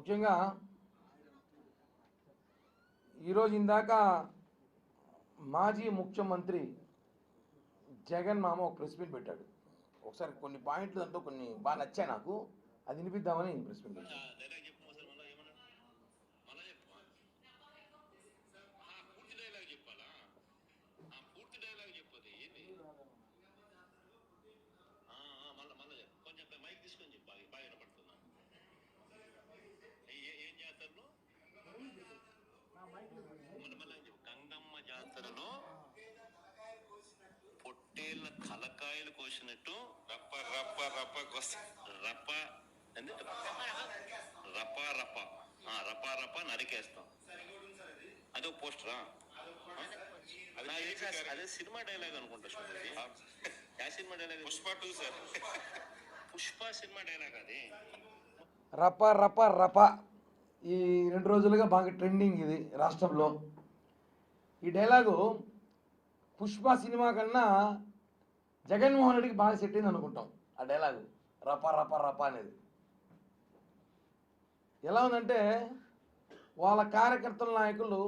ముఖ్యంగా ఈరోజు ఇందాక మాజీ ముఖ్యమంత్రి జగన్ మామ ఒక ప్రెస్ మీట్ పెట్టాడు. ఒకసారి కొన్ని పాయింట్లు దాంట్లో కొన్ని బాగా నచ్చాయి నాకు, అది వినిపిద్దామని ప్రెస్ మీట్ పెట్టాను. గంగమ్మ జాతరలో పొట్టేళ్ళ తలకాయలు కోసినట్టు రప్ప రప్ప రప్ప రప్ప రప్ప రప్ప రప్ప రప్ప నరికేస్తాం. అదో పోస్టరా? అదే సినిమా డైలాగ్ అనుకుంటా. Cinema dialogue Pushpa 2 sir. Pushpa cinema dialogue అది. రప రప రప ఈ 2 రోజులుగా బాగా ట్రెండింగ్ ఇది రాష్ట్రంలో. ఈ డైలాగు పుష్ప సినిమా కన్నా జగన్మోహన్ రెడ్డికి బాగా సెట్ అయింది అనుకుంటాం. ఆ డైలాగు రప రప రప అనేది ఎలా ఉందంటే, వాళ్ళ కార్యకర్తల నాయకులు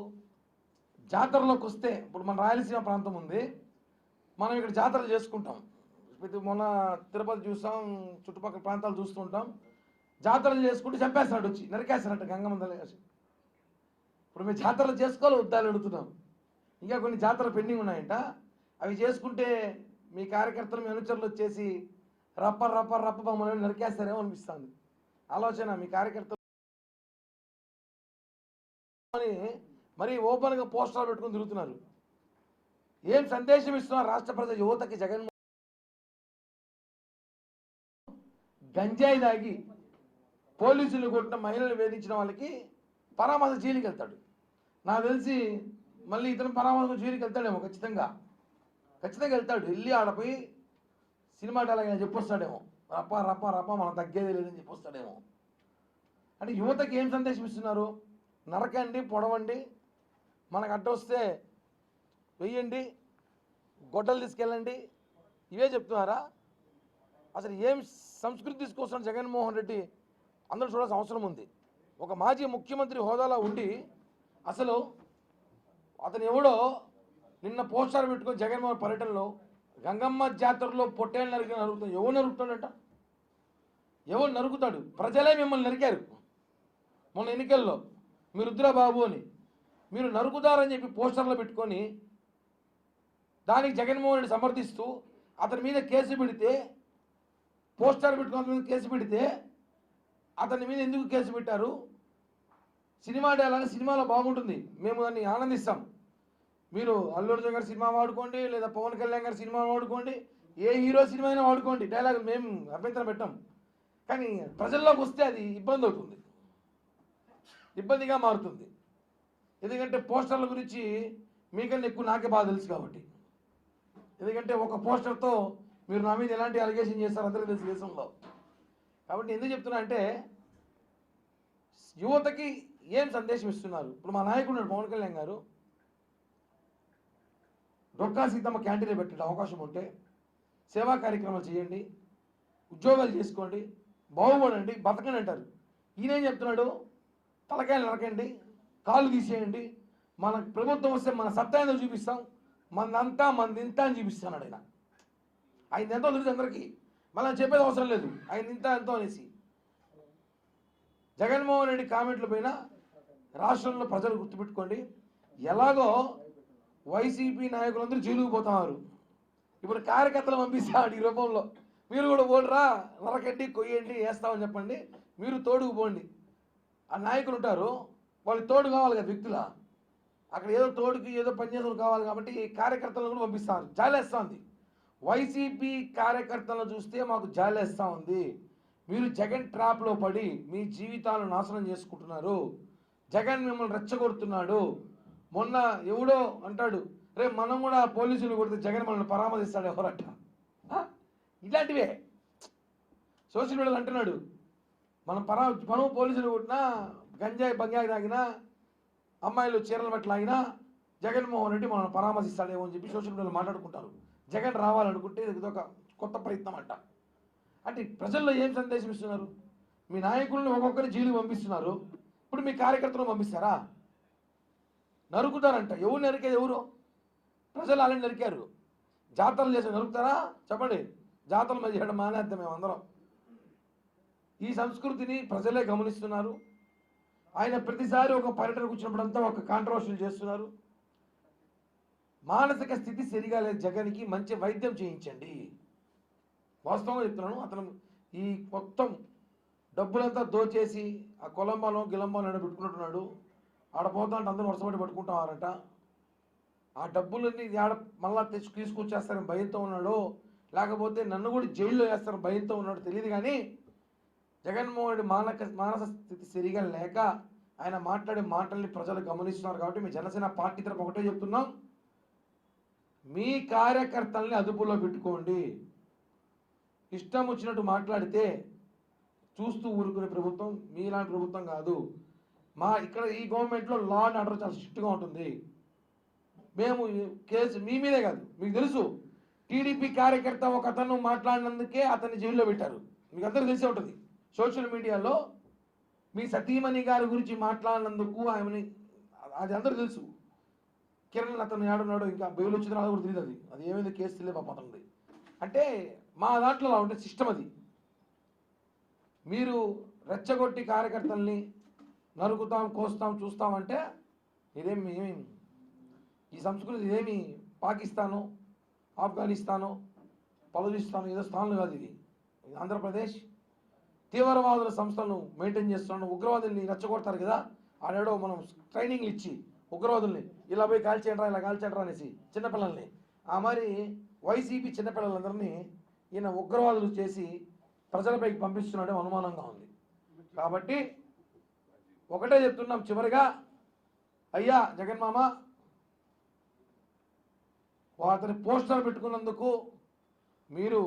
జాతరలోకి వస్తే, ఇప్పుడు మన రాయలసీమ ప్రాంతం ఉంది, మనం ఇక్కడ జాతరలు చేసుకుంటాం. మొన్న తిరుపతి చూస్తాం, చుట్టుపక్కల ప్రాంతాలు చూస్తుంటాం. జాతరలు చేసుకుంటే చంపేస్తున్నాడు, వచ్చి నరికేస్తున్నట్టు గంగమ్మ తల్లి. ఇప్పుడు మేము జాతరలు చేసుకోవాలి వద్దాలు అడుగుతున్నాం. ఇంకా కొన్ని జాతరలు పెండింగ్ ఉన్నాయంట. అవి చేసుకుంటే మీ కార్యకర్తలు, మీ అనుచరులు వచ్చేసి రప్ప రప్ప రప్ప మమ్మల్ని నరికేస్తారేమో అనిపిస్తుంది ఆలోచన. మీ కార్యకర్తలు మరీ ఓపెన్గా పోస్టర్లు పెట్టుకుని తిరుగుతున్నారు. ఏం సందేశం ఇస్తున్నారు రాష్ట్ర ప్రజల యువతకి? జగన్మోహన్ గంజాయి దాగి పోలీసులు కొట్టిన మహిళలు వేధించిన వాళ్ళకి పరామర్శ జైలుకి వెళ్తాడు. నాకు తెలిసి మళ్ళీ ఇతను పరామర్శ జైలుకి వెళ్తాడేమో, ఖచ్చితంగా వెళ్తాడు. వెళ్ళి ఆడపోయి సినిమా డైలాగ్ చెప్పొస్తాడేమో, రప్ప రప్ప రప్ప మనం తగ్గేది లేదని చెప్పొస్తాడేమో. అంటే యువతకి ఏం సందేశం ఇస్తున్నారు? నరకండి, పొడవండి, మనకు అడ్డొస్తే వెయ్యండి, గొడ్డలు తీసుకెళ్ళండి, ఇవే చెప్తున్నారా? అసలు ఏం సంస్కృతి తీసుకొస్తున్నాడు జగన్మోహన్ రెడ్డి? అందరూ చూడాల్సిన అవసరం ఉంది. ఒక మాజీ ముఖ్యమంత్రి హోదాలో ఉండి అసలు అతను ఎవడో నిన్న పోస్టర్ పెట్టుకొని జగన్మోహన్ పర్యటనలో గంగమ్మ జాతరలో పొట్టేళ్ళు నరుకుతాడు. ఎవరు నరుకుతాడట? ఎవరు నరుకుతాడు? ప్రజలే మిమ్మల్ని నరికారు మొన్న ఎన్నికల్లో. మీరు రుద్రబాబు అని మీరు నరుకుతారని చెప్పి పోస్టర్లో పెట్టుకొని దానికి జగన్మోహన్ రెడ్డి సమర్థిస్తూ అతని మీద కేసు పెడితే, పోస్టర్ పెట్టుకుని అతని మీద కేసు పెడితే అతని మీద ఎందుకు కేసు పెట్టారు? సినిమా డైలాగ్ సినిమాలో బాగుంటుంది, మేము దాన్ని ఆనందిస్తాం. మీరు అల్లు అర్జున్ గారి సినిమా వాడుకోండి, లేదా పవన్ కళ్యాణ్ గారి సినిమా వాడుకోండి, ఏ హీరో సినిమా అయినా వాడుకోండి, డైలాగ్ మేము అభ్యంతరం పెట్టాం. కానీ ప్రజల్లోకి వస్తే అది ఇబ్బంది అవుతుంది, ఇబ్బందిగా మారుతుంది. ఎందుకంటే పోస్టర్ల గురించి మీకన్నా ఎక్కువ నాకే బాగా తెలుసు కాబట్టి. ఎందుకంటే ఒక పోస్టర్తో మీరు నా మీద ఎలాంటి అలిగేషన్ చేస్తారు అందరికీ తెలుసు దేశంలో. కాబట్టి ఎందుకు చెప్తున్నా అంటే, యువతకి ఏం సందేశం ఇస్తున్నారు? ఇప్పుడు మా నాయకుడు పవన్ కళ్యాణ్ గారు డొక్కా సీతమ్మ క్యాంటీన్లో పెట్టే అవకాశం ఉంటే సేవా కార్యక్రమాలు చేయండి, ఉద్యోగాలు చేసుకోండి, బాగుపడండి, బతకండి అంటారు. ఈయనేం చెప్తున్నాడు? తలకాయలు నరకండి, కాళ్ళు తీసేయండి, మన ప్రభుత్వం వస్తే మన సత్తా ఏందో చూపిస్తాం, మందంతా ఇంత అని చూపిస్తున్నాడు ఆయన. ఆయన ఎంతో తెలుసు అందరికీ, మళ్ళీ చెప్పేది అవసరం లేదు, ఆయన ఇంత ఎంతో అనేసి. జగన్మోహన్ రెడ్డి కామెంట్ల పైన రాష్ట్రంలో ప్రజలు గుర్తుపెట్టుకోండి, ఎలాగో వైసీపీ నాయకులందరూ జైలుకు పోతున్నారు. ఇప్పుడు కార్యకర్తలు పంపిస్తాడు ఈ రూపంలో, మీరు కూడా పోండిరా, నరకండి, కొయ్యండి, వేస్తామని చెప్పండి, మీరు తోడుకు పోండి. ఆ నాయకులు ఉంటారు, వాళ్ళు తోడు కావాలి కదా వ్యక్తుల, అక్కడ ఏదో తోడుకి ఏదో పనిచేసులు కావాలి కాబట్టి కార్యకర్తలను కూడా పంపిస్తారు. జాలేస్తూ ఉంది. వైసీపీ కార్యకర్తలను చూస్తే మాకు జాలేస్తూ ఉంది. మీరు జగన్ ట్రాప్లో పడి మీ జీవితాలు నాశనం చేసుకుంటున్నారు. జగన్ మిమ్మల్ని రెచ్చగొడుతున్నాడు. మొన్న ఎవడో అంటాడు, రేపు మనం కూడా పోలీసులు కొడితే జగన్ మనల్ని పరామర్శిస్తాడు ఎవరట. ఇలాంటివే సోషల్ మీడియాలో అంటున్నాడు, మనం పోలీసులు కొట్టినా, గంజాయి బంగాయి తాగినా, అమ్మాయిలు చీరలు బట్టి లాగినా జగన్మోహన్ రెడ్డి మనల్ని పరామర్శిస్తాడేమో అని చెప్పి సోషల్ మీడియాలో మాట్లాడుకుంటారు. జగన్ రావాలనుకుంటే ఇది ఒక కొత్త ప్రయత్నం అంట. అంటే ప్రజల్లో ఏం సందేశం ఇస్తున్నారు? మీ నాయకులను ఒక్కొక్కరిని జైలుకి పంపిస్తున్నారు. ఇప్పుడు మీ కార్యకర్తలను పంపిస్తారా? నరుకుతారంట. ఎవరు నరికేది? ఎవరు? ప్రజలు అలాంటి నరికారు. జాతరలు చేసి నరుకుతారా? చెప్పండి. జాతరలు మరి చేయడం మానేద్దాం మేమందరం. ఈ సంస్కృతిని ప్రజలే గమనిస్తున్నారు. ఆయన ప్రతిసారి ఒక పర్యటనకు వచ్చినప్పుడంతా ఒక కాంట్రవర్షియల్ చేస్తున్నారు. మానసిక స్థితి సరిగా లేదు జగన్కి, మంచి వైద్యం చేయించండి. వాస్తవంగా చెప్తున్నాను. అతను ఈ మొత్తం డబ్బులంతా దోచేసి ఆ కొలంబాలో గిలంబాలో పెట్టుకుంటున్నాడు. ఆడ పోతా అంటే అందరూ వర్షపడి పట్టుకుంటున్నారంట. ఆ డబ్బులన్నీ ఆడ మళ్ళా తీసుకొచ్చేస్తారని భయంతో ఉన్నాడు, లేకపోతే నన్ను కూడా జైల్లో వేస్తారని భయంతో ఉన్నాడు తెలియదు. కానీ జగన్మోహన్ రెడ్డి మానసిక స్థితి సరిగా లేక ఆయన మాట్లాడే మాటల్ని ప్రజలు గమనిస్తున్నారు. కాబట్టి మీ జనసేన పార్టీ తరపు ఒకటే చెప్తున్నాం, మీ కార్యకర్తల్ని అదుపులో పెట్టుకోండి. ఇష్టం వచ్చినట్టు మాట్లాడితే చూస్తూ ఊరుకునే ప్రభుత్వం మీలాంటి ప్రభుత్వం కాదు. ఇక్కడ ఈ గవర్నమెంట్లో లా అండ్ ఆర్డర్ చాలా స్ట్రిక్ట్గా ఉంటుంది. మేము కేసు మీ మీదే కాదు, మీకు తెలుసు టీడీపీ కార్యకర్త ఒక అతను మాట్లాడినందుకే అతన్ని జైల్లో పెట్టారు. మీకు అందరూ తెలిసే ఉంటుంది. సోషల్ మీడియాలో మీ సతీమణి గారి గురించి మాట్లాడినందుకు ఆమెని, అది అందరూ తెలుసు. కిరణ్ అతను ఏడున్నాడు, ఇంకా బెయిల్ వచ్చిన తర్వాత కూడా తెలియదు. అది ఏమైంది కేసు తెలియదు పాప అతనిది. అంటే మా దాంట్లో అలా ఉంటే సిస్టమ్ అది. మీరు రెచ్చగొట్టి కార్యకర్తల్ని నరుకుతాం, కోస్తాం, చూస్తామంటే ఇదేమి ఈ సంస్కృతి ఇదేమి పాకిస్తాను, ఆఫ్ఘనిస్తాను, బలూచిస్తాను ఏదో స్థానాలు కాదు. ఇది ఆంధ్రప్రదేశ్. తీవ్రవాదుల సంస్థలను మెయింటైన్ చేస్తున్నాను. ఉగ్రవాదుల్ని రెచ్చగొడతారు కదా, ఆడేడో మనం ట్రైనింగ్లు ఇచ్చి ఉగ్రవాదుల్ని ఇలా పోయి కాల్చేయండ్రా, ఇలా కాల్చేయండ్రా అనేసి చిన్నపిల్లల్ని, ఆ మరి వైసీపీ చిన్నపిల్లలందరినీ ఈయన ఉగ్రవాదులు చేసి ప్రజలపైకి పంపిస్తున్నాడే అనుమానంగా ఉంది. కాబట్టి ఒకటే చెప్తున్నాం చివరిగా, అయ్యా జగన్మామ, అతని పోస్టర్ పెట్టుకున్నందుకు మీరు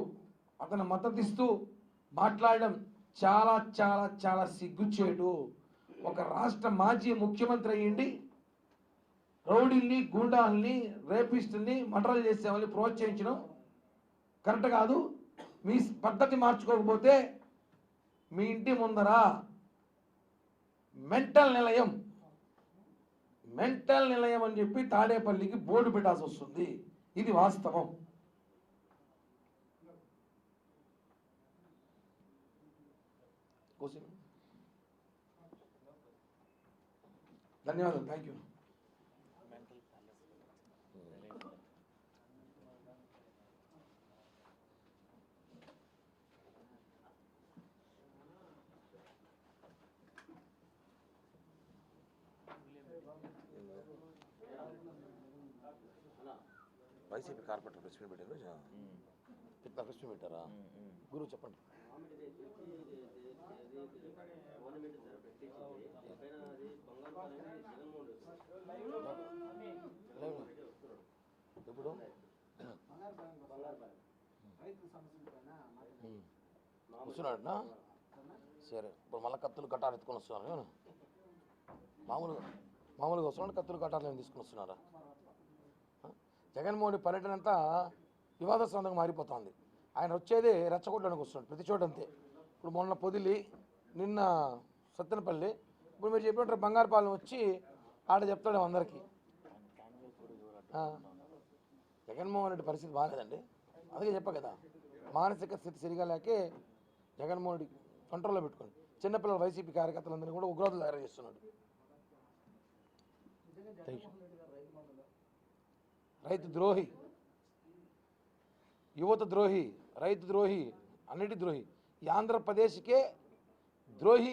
అతని మద్దతు ఇస్తూ మాట్లాడడం చాలా చాలా చాలా సిగ్గుచేటు. ఒక రాష్ట్ర మాజీ ముఖ్యమంత్రి అయ్యిండి రౌడీల్ని, గూండాల్ని, రేపిస్టుల్ని, మర్డర్లు చేసే వాళ్ళని ప్రోత్సహించడం కరెక్ట్ కాదు. మీ పద్ధతి మార్చుకోకపోతే మీ ఇంటి ముందర మెంటల్ నిలయం అని చెప్పి తాడేపల్లికి బోర్డు పెట్టాల్సి వస్తుంది. ఇది వాస్తవం. ధన్యవాదాలు. Thank you. YCP corporator press meet పెట్టారు. ప్రెస్ మీట్ పెట్టారా? గురువు చెప్పండి. ఎప్పుడు వస్తున్నాడనా? సరే, ఇప్పుడు మళ్ళీ కత్తులు కట్టాలు ఎత్తుకొని వస్తున్నారు. మామూలుగా వస్తున్నాడు, కత్తులు కట్టాలు ఏమి తీసుకుని వస్తున్నారా? జగన్మోహన్ పర్యటన అంతా వివాదాస్పదంగా మారిపోతుంది. ఆయన వచ్చేదే రెచ్చగొట్టడానికి వస్తున్నాడు ప్రతి చోట అంతే. ఇప్పుడు మొన్న పొదిలి, నిన్న సత్తెనపల్లి, ఇప్పుడు మీరు చెప్పినట్టు బంగారుపాలెం వచ్చి ఆడ చెప్తాడు అందరికీ. జగన్మోహన్ రెడ్డి పరిస్థితి బాగాలేదండి. అందుకే చెప్పా కదా, మానసిక స్థితి సరిగా లేకే జగన్మోహన్ రెడ్డి కంట్రోల్లో పెట్టుకోండి. చిన్నపిల్లల వైసీపీ కార్యకర్తలందరినీ కూడా ఉగ్రవాదులు తయారు చేస్తున్నాడు. రైతు ద్రోహి, యువత ద్రోహి, రైతు ద్రోహి, అన్నిటి ద్రోహి. ఈ ఆంధ్రప్రదేశ్కే ద్రోహి